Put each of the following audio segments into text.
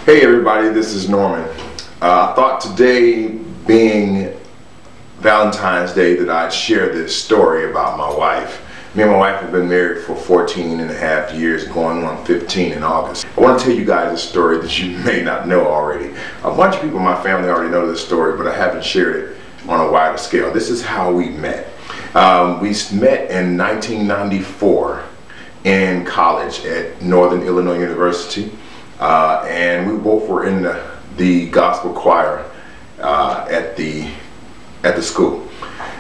Hey everybody, this is Norman. I thought today, being Valentine's Day, that I'd share this story about my wife. Me and my wife have been married for 14 and a half years, going on 15 in August. I want to tell you guys a story that you may not know already. A bunch of people in my family already know this story, but I haven't shared it on a wider scale. This is how we met. We met in 1994 in college at Northern Illinois University. And we both were in the gospel choir at the school.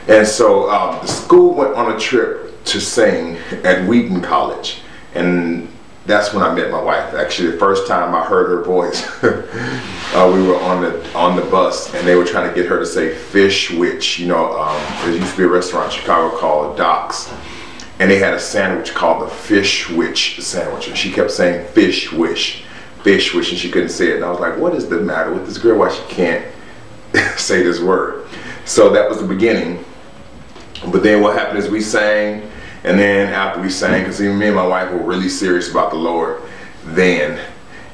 And so the school went on a trip to sing at Wheaton College, and that's when I met my wife. Actually, the first time I heard her voice, we were on the bus, and they were trying to get her to say "Fish Witch." You know, there used to be a restaurant in Chicago called Doc's, and they had a sandwich called the Fish Witch sandwich, and she kept saying "Fish Wish." Fish Wish, and she couldn't say it. And I was like, what is the matter with this girl? Why she can't say this word? So that was the beginning. But then what happened is we sang, and then after we sang, because even me and my wife were really serious about the Lord then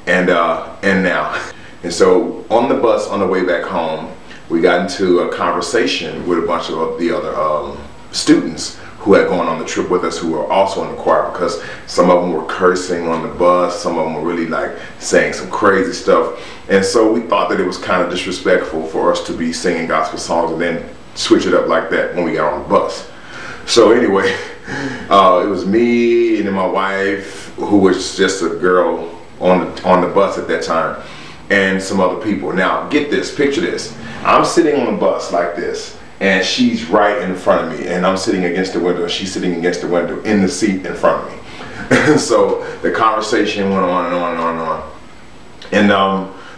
and now. And so on the bus on the way back home, we got into a conversation with a bunch of the other students who had gone on the trip with us, who were also in the choir, because some of them were cursing on the bus, some of them were really like saying some crazy stuff. And so we thought that it was kind of disrespectful for us to be singing gospel songs and then switch it up like that when we got on the bus. So anyway, it was me and then my wife, who was just a girl on the bus at that time, and some other people. Now get this, picture this. I'm sitting on the bus like this, and she's right in front of me, and I'm sitting against the window, and she's sitting against the window in the seat in front of me. And so the conversation went on and on and on and on. And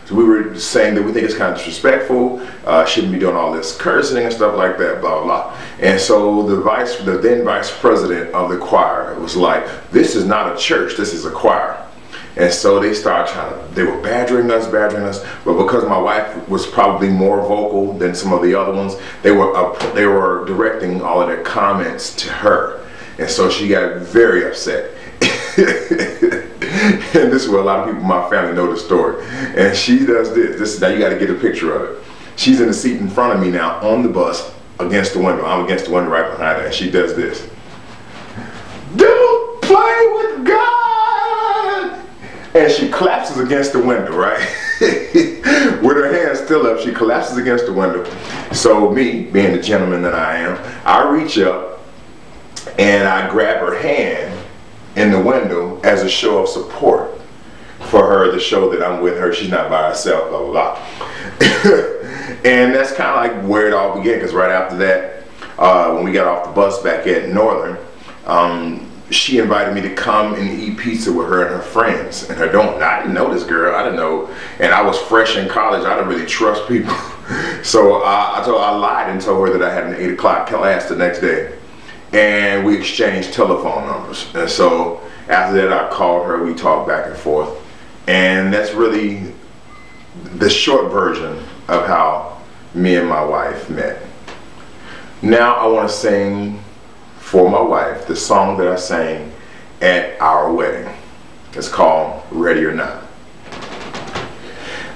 so we were saying that we think it's kind of disrespectful, shouldn't be doing all this cursing and stuff like that, blah, blah, blah. And so the then vice president of the choir was like, this is not a church, this is a choir. And so they started they were badgering us, but because my wife was probably more vocal than some of the other ones, they were directing all of their comments to her. And so she got very upset. And this is where a lot of people in my family know the story. And she does this. Now you got to get a picture of it. She's in the seat in front of me now on the bus against the window. I'm against the window right behind her, and she does this. Don't play with God! And she collapses against the window, right? With her hands still up, she collapses against the window. So me, being the gentleman that I am, I reach up and I grab her hand in the window as a show of support for her, to show that I'm with her, she's not by herself, blah, blah, blah. And that's kind of like where it all began, because right after that, when we got off the bus back at Northern, she invited me to come and eat pizza with her and her friends and her donut. I didn't know this girl, I didn't know, and I was fresh in college, I didn't really trust people. So I lied and told her that I had an 8 o'clock class the next day, and we exchanged telephone numbers. And so after that, I called her, we talked back and forth, and that's really the short version of how me and my wife met. Now I want to sing for my wife the song that I sang at our wedding. It's called Ready or Not.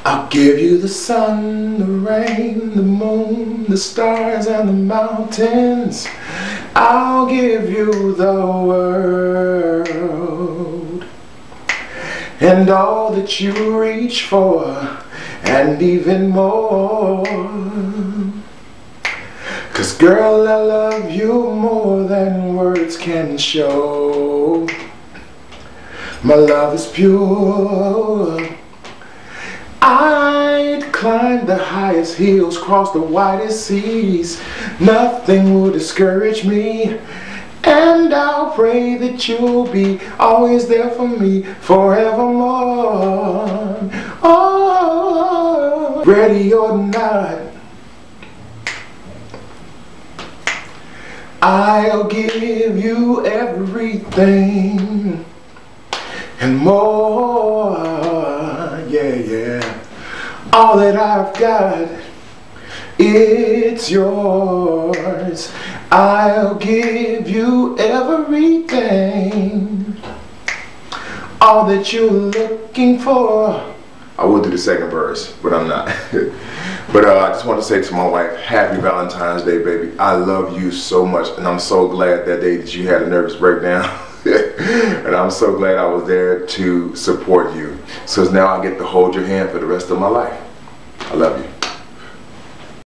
I'll give you the sun, the rain, the moon, the stars and the mountains. I'll give you the world and all that you reach for, and even more. 'Cause girl, I love you more than words can show. My love is pure. I'd climb the highest hills, cross the widest seas. Nothing will discourage me. And I'll pray that you'll be always there for me forevermore. Oh, ready or not, I'll give you everything and more, yeah, yeah. All that I've got, it's yours. I'll give you everything. All that you're looking for, I would do the second verse, but I'm not. But I just want to say to my wife, happy Valentine's Day, baby. I love you so much, and I'm so glad that day that you had a nervous breakdown. And I'm so glad I was there to support you. So now I get to hold your hand for the rest of my life. I love you.